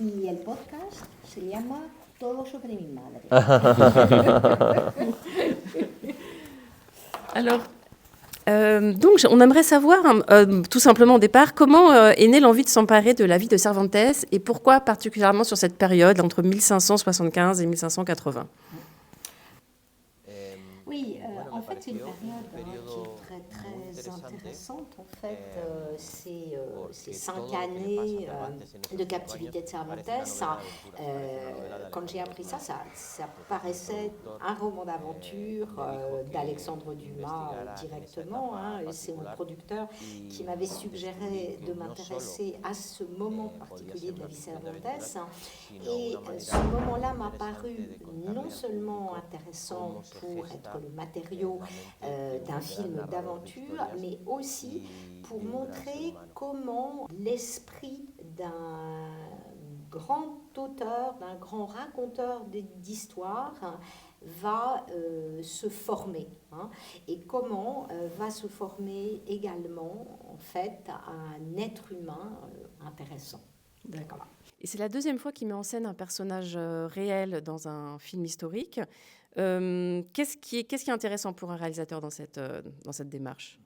Y el podcast se llama Todo sobre mi madre. Alors, donc, on aimerait savoir, tout simplement au départ, comment est née l'envie de s'emparer de la vie de Cervantes et pourquoi particulièrement sur cette période entre 1575 et 1580. Oui, en fait, c'est une période qui est très intéressante. En fait, ces 5 années de captivité de Cervantes, quand j'ai appris ça, ça paraissait un roman d'aventure d'Alexandre Dumas directement. C'est mon producteur qui m'avait suggéré de m'intéresser à ce moment particulier de la vie de Cervantes. Et ce moment-là m'a paru non seulement intéressant pour être le matériau d'un film d'aventure, mais aussi pour montrer comment l'esprit d'un grand auteur, d'un grand raconteur d'histoires va se former, et comment va se former également en fait un être humain intéressant. D'accord. Et c'est la deuxième fois qu'il met en scène un personnage réel dans un film historique. Qu'est-ce qui est intéressant pour un réalisateur dans cette démarche?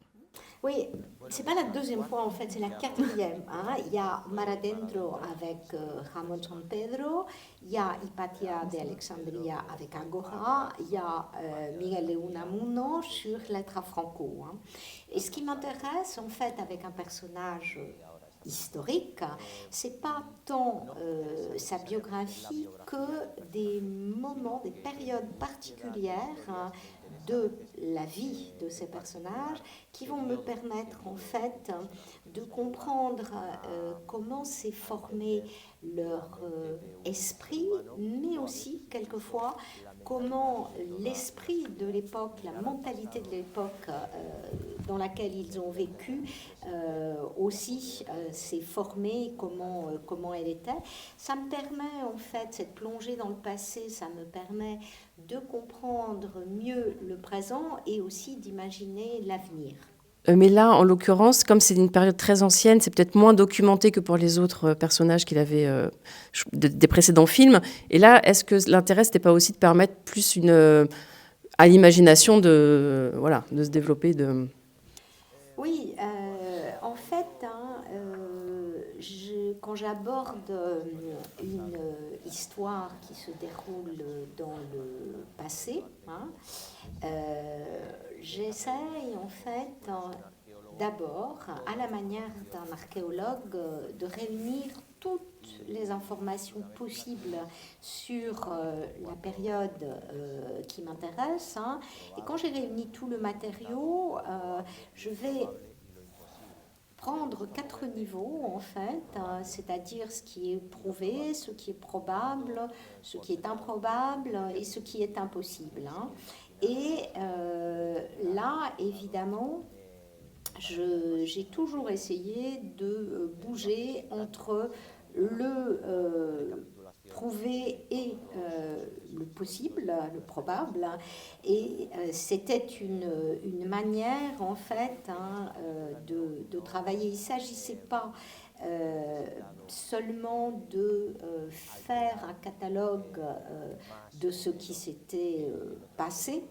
Oui, c'est pas la deuxième fois en fait, c'est la quatrième. Il y a Mar Adentro avec Ramón San Pedro, il y a Hypatia de Alexandria avec Agora, il y a Miguel de Unamuno sur Lettres à Franco. Et ce qui m'intéresse en fait avec un personnage historique, c'est pas tant sa biographie que des moments, des périodes particulières de la vie de ces personnages qui vont me permettre en fait de comprendre comment s'est formé leur esprit, mais aussi quelquefois comment l'esprit de l'époque, la mentalité de l'époque dans laquelle ils ont vécu aussi s'est formée, comment elle était. Ça me permet en fait, cette plongée dans le passé, ça me permet de comprendre mieux le présent et aussi d'imaginer l'avenir. Mais là, en l'occurrence, comme c'est une période très ancienne, c'est peut-être moins documenté que pour les autres personnages qu'il avait des précédents films. Et là, est-ce que l'intérêt, c'était pas aussi de permettre plus à l'imagination de se développer Oui, en fait, quand j'aborde une histoire qui se déroule dans le passé, j'essaye en fait d'abord, à la manière d'un archéologue, de réunir toutes les informations possibles sur la période qui m'intéresse. Et quand j'ai réuni tout le matériau, je vais prendre 4 niveaux en fait, c'est-à-dire ce qui est prouvé, ce qui est probable, ce qui est improbable et ce qui est impossible. Et là, évidemment, j'ai toujours essayé de bouger entre le prouvé et le possible, le probable. Et c'était une manière, en fait, de travailler. Il ne s'agissait pas seulement de faire un catalogue de ce qui s'était passé,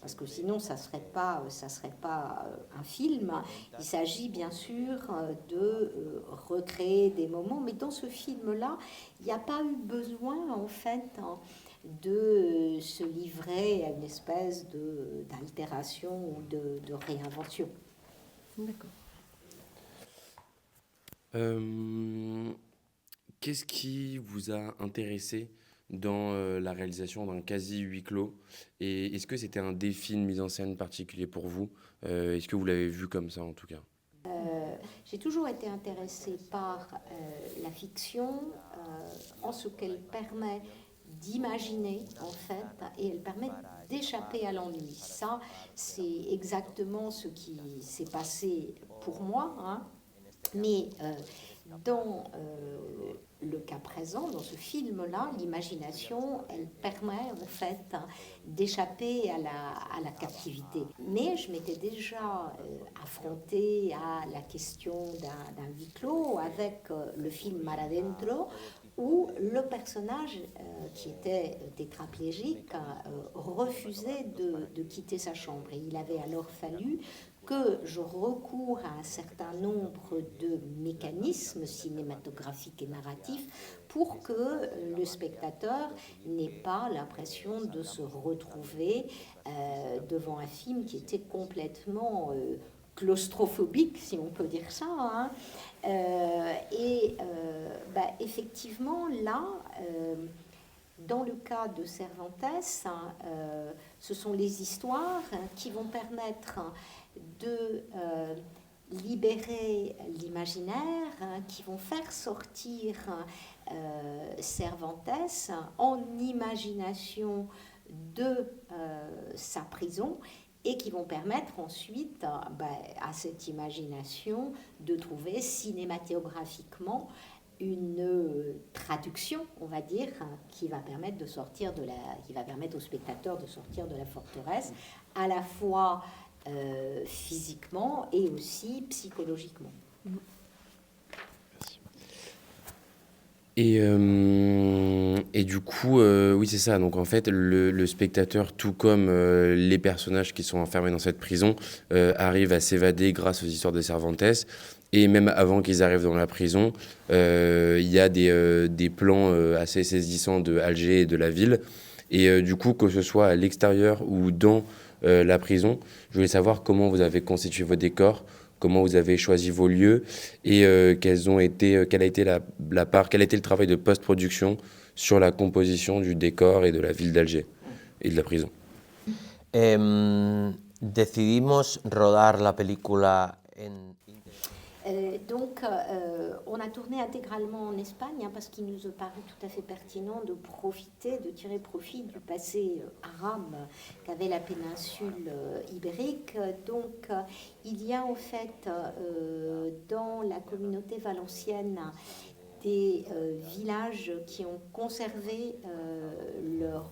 parce que sinon ça serait pas un film. Il s'agit bien sûr de recréer des moments, mais dans ce film-là, il n'y a pas eu besoin en fait de se livrer à une espèce d'altération ou de réinvention. D'accord. Qu'est-ce qui vous a intéressé dans la réalisation d'un quasi huis clos? Et est-ce que c'était un défi de mise en scène particulier pour vous? Est-ce que vous l'avez vu comme ça en tout cas? J'ai toujours été intéressée par la fiction en ce qu'elle permet d'imaginer en fait et elle permet d'échapper à l'ennui. Ça, c'est exactement ce qui s'est passé pour moi, mais dans le cas présent, dans ce film-là, l'imagination, elle permet en fait d'échapper à la captivité. Mais je m'étais déjà affrontée à la question d'un huis clos avec le film Mar Adentro, où le personnage qui était tétraplégique refusait de quitter sa chambre. Et il avait alors fallu que je recours à un certain nombre de mécanismes cinématographiques et narratifs pour que le spectateur n'ait pas l'impression de se retrouver devant un film qui était complètement claustrophobique, si on peut dire ça. Hein. Effectivement, là, dans le cas de Cervantes, ce sont les histoires qui vont permettre de libérer l'imaginaire, qui vont faire sortir Cervantes en imagination de sa prison et qui vont permettre ensuite à cette imagination de trouver cinématographiquement une traduction, on va dire, qui va permettre de sortir qui va permettre au spectateur de sortir de la forteresse, à la fois physiquement et aussi psychologiquement. Et du coup, oui, c'est ça. Donc, en fait, le spectateur, tout comme les personnages qui sont enfermés dans cette prison, arrivent à s'évader grâce aux histoires de Cervantes. Et même avant qu'ils arrivent dans la prison, il y a des plans assez saisissants de Alger et de la ville. Et du coup, que ce soit à l'extérieur ou dans la prison, je voulais savoir comment vous avez constitué vos décors, comment vous avez choisi vos lieux et quel a été quel a été le travail de post-production sur la composition du décor et de la ville d'Alger et de la prison. Decidimos rodar la película en... On a tourné intégralement en Espagne parce qu'il nous a paru tout à fait pertinent de tirer profit du passé arabe qu'avait la péninsule ibérique. Donc, il y a en fait dans la communauté valencienne des villages qui ont conservé leur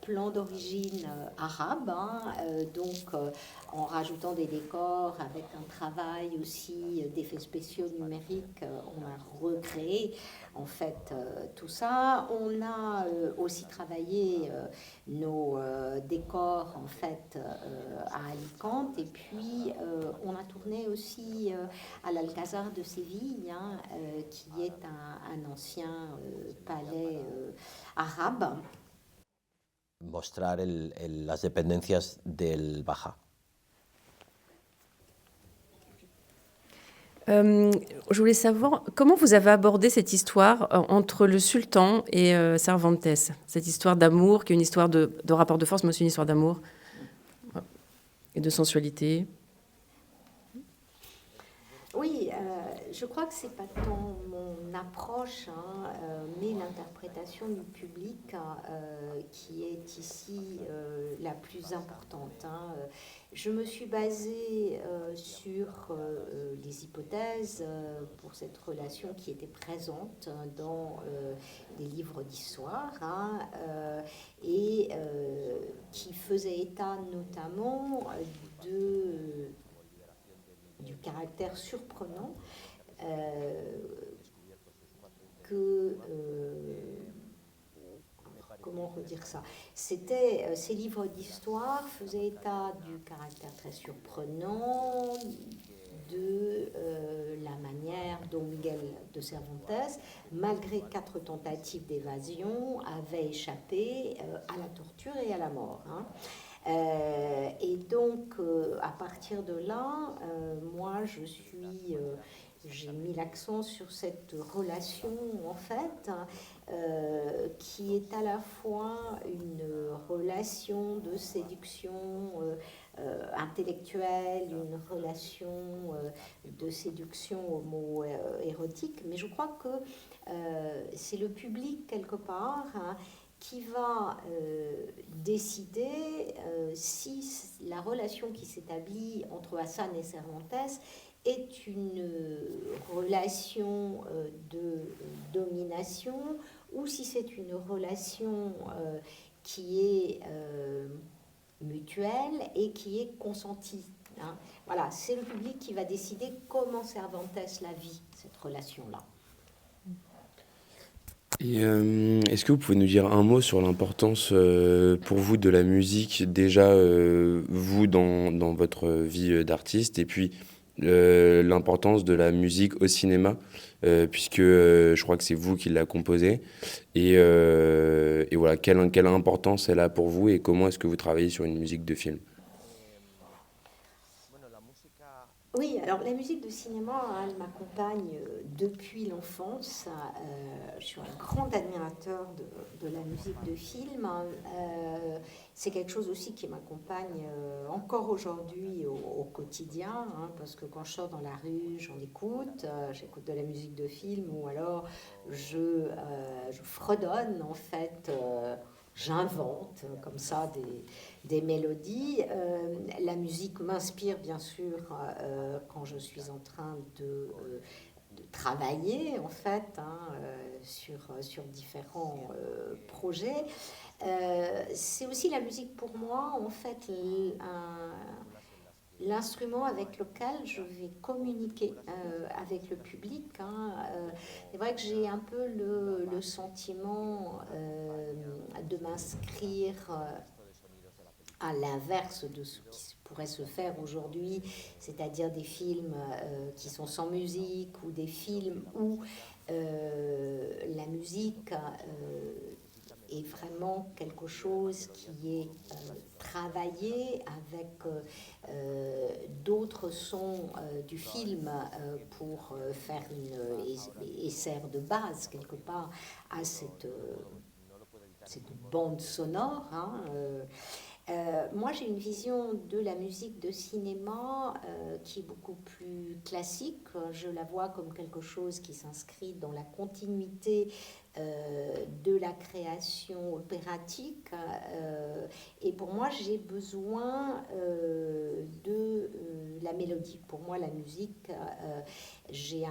plan d'origine arabe, en rajoutant des décors, avec un travail aussi d'effets spéciaux numériques, on a recréé en fait tout ça. On a aussi travaillé nos décors en fait à Alicante, et puis on a tourné aussi à l'Alcazar de Séville, qui est un ancien palais arabe. Mostrar las dependencias del Baja. Je voulais savoir comment vous avez abordé cette histoire entre le sultan et Cervantes, cette histoire d'amour, qui est une histoire de rapport de force, mais aussi une histoire d'amour et de sensualité. Oui, je crois que c'est pas tant mon approche, mais l'interprétation du public qui est ici la plus importante. Je me suis basée sur les hypothèses pour cette relation qui était présente dans les livres d'histoire et qui faisait état notamment du caractère surprenant comment redire ça ? Ces livres d'histoire faisaient état du caractère très surprenant de la manière dont Miguel de Cervantes, malgré 4 tentatives d'évasion, avait échappé à la torture et à la mort. Et donc, à partir de là, moi, j'ai mis l'accent sur cette relation, en fait, qui est à la fois une relation de séduction intellectuelle, une relation de séduction homo-érotique, mais je crois que c'est le public, quelque part, qui va décider si la relation qui s'établit entre Hassan et Cervantes est une relation de domination ou si c'est une relation qui est mutuelle et qui est consentie. Hein. Voilà, c'est le public qui va décider comment Cervantes la vit, cette relation-là. Et est-ce que vous pouvez nous dire un mot sur l'importance pour vous de la musique, déjà vous dans votre vie d'artiste, et puis l'importance de la musique au cinéma, puisque je crois que c'est vous qui la composée, et voilà, quelle importance elle a pour vous et comment est-ce que vous travaillez sur une musique de film? Oui, alors la musique de cinéma, hein, elle m'accompagne depuis l'enfance. Je suis un grand admirateur de la musique de film. C'est quelque chose aussi qui m'accompagne encore aujourd'hui au quotidien, hein, parce que quand je sors dans la rue, j'en écoute. J'écoute de la musique de film ou alors je fredonne en fait. J'invente comme ça des mélodies. La musique m'inspire bien sûr quand je suis en train de travailler en fait hein, sur différents projets. C'est aussi la musique pour moi en fait l'instrument avec lequel je vais communiquer avec le public. Hein. C'est vrai que j'ai un peu le sentiment de m'inscrire à l'inverse de ce qui pourrait se faire aujourd'hui, c'est-à-dire des films qui sont sans musique ou des films où la musique est vraiment quelque chose qui est travaillé avec d'autres sons du film pour faire et sert de base quelque part à cette bande sonore. Hein, moi, j'ai une vision de la musique de cinéma qui est beaucoup plus classique. Je la vois comme quelque chose qui s'inscrit dans la continuité de la création opératique. Et pour moi, j'ai besoin de la mélodie. Pour moi, la musique, j'ai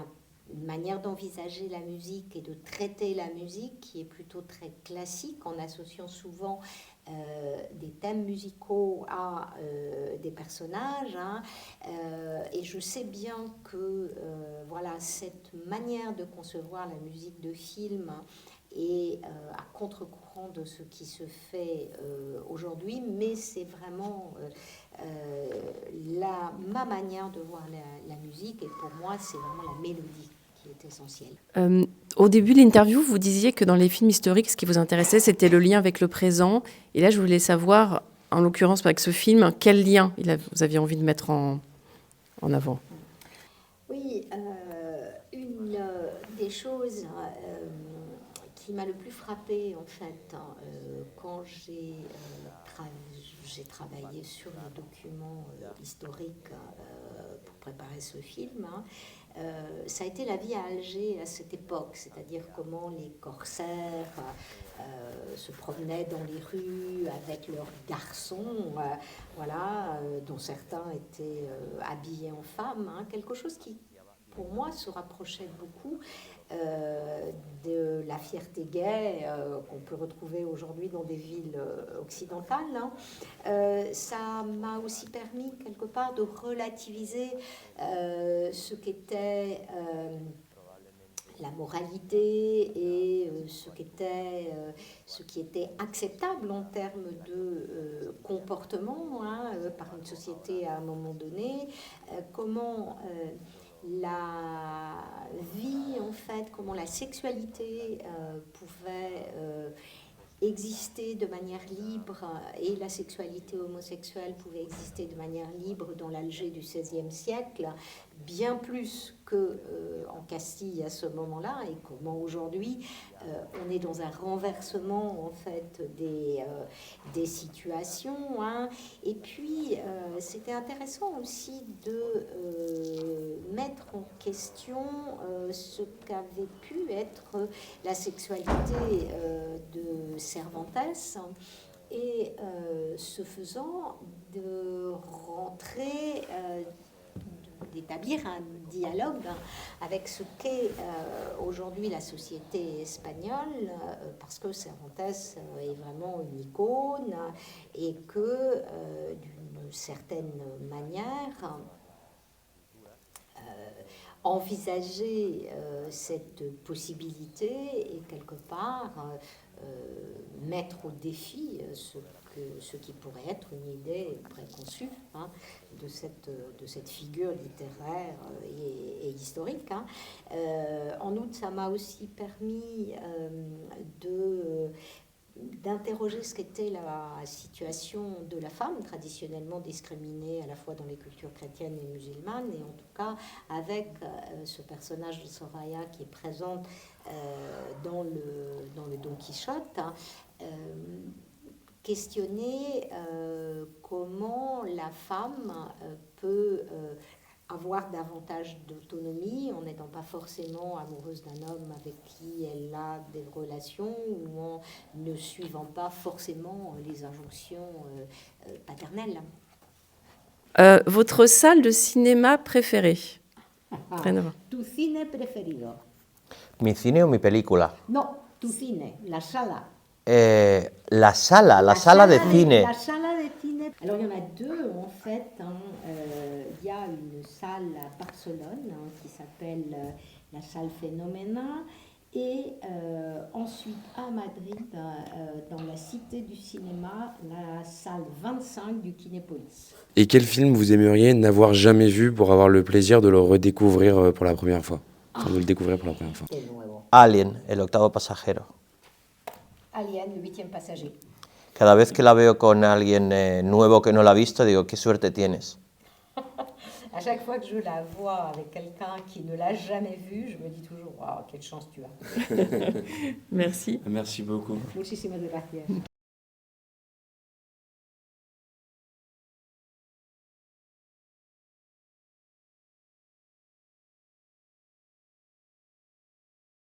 une manière d'envisager la musique et de traiter la musique qui est plutôt très classique, en associant souvent des thèmes musicaux à des personnages. Hein, et je sais bien que voilà, cette manière de concevoir la musique de film est à contre-courant de ce qui se fait aujourd'hui, mais c'est vraiment ma manière de voir la musique, et pour moi, c'est vraiment la mélodie qui est essentielle. Au début de l'interview, vous disiez que dans les films historiques, ce qui vous intéressait, c'était le lien avec le présent. Et là, je voulais savoir, en l'occurrence avec ce film, quel lien vous aviez envie de mettre en avant. Oui, une des choses qui m'a le plus frappée, en fait, quand j'ai travaillé sur le document historique pour préparer ce film, hein, ça a été la vie à Alger à cette époque, c'est-à-dire comment les corsaires se promenaient dans les rues avec leurs garçons, voilà, dont certains étaient habillés en femmes, hein, quelque chose qui, pour moi, se rapprochait beaucoup de la fierté gay qu'on peut retrouver aujourd'hui dans des villes occidentales. Hein. Ça m'a aussi permis, quelque part, de relativiser ce qu'était la moralité et ce qui était acceptable en termes de comportement hein, par une société à un moment donné, comment la vie, en fait, comment la sexualité pouvait exister de manière libre et la sexualité homosexuelle pouvait exister de manière libre dans l'Alger du XVIe siècle, bien plus qu'en Castille à ce moment-là, et comment aujourd'hui on est dans un renversement en fait des situations. Hein. Et puis c'était intéressant aussi de mettre en question ce qu'avait pu être la sexualité de Cervantes, et ce faisant de rentrer d'établir un dialogue avec ce qu'est aujourd'hui la société espagnole, parce que Cervantes est vraiment une icône et que, d'une certaine manière, envisager cette possibilité et quelque part mettre au défi ce qui pourrait être une idée préconçue de cette figure littéraire et historique. En outre, ça m'a aussi permis d'interroger ce qu'était la situation de la femme, traditionnellement discriminée à la fois dans les cultures chrétiennes et musulmanes, et en tout cas avec ce personnage de Soraya qui est présente dans le Don Quichotte, questionner comment la femme peut avoir davantage d'autonomie en n'étant pas forcément amoureuse d'un homme avec qui elle a des relations ou en ne suivant pas forcément les injonctions paternelles. Votre salle de cinéma préférée? Tu cine preferido? ¿Mi cine o mi película? No, tu cine, la sala. La sala de cine. La sala de cine. Alors il y en a deux en fait. Il y a une salle à Barcelone qui s'appelle la salle Phénoména et ensuite à Madrid, dans la Cité du cinéma, la salle 25 du Kinépolis. Et quel film vous aimeriez n'avoir jamais vu pour avoir le plaisir de le redécouvrir pour la première fois? Enfin, de le découvrir pour la première fois. Alien, el octavo pasajero. Alien, le 8e passager. Cada vez que la veo con alguien nuevo que no la ha visto, digo, qué suerte tienes. À chaque fois que je la vois avec quelqu'un qui ne l'a jamais vue, je me dis toujours, waouh, quelle chance tu as. Merci. Merci beaucoup. Muchísimas gracias.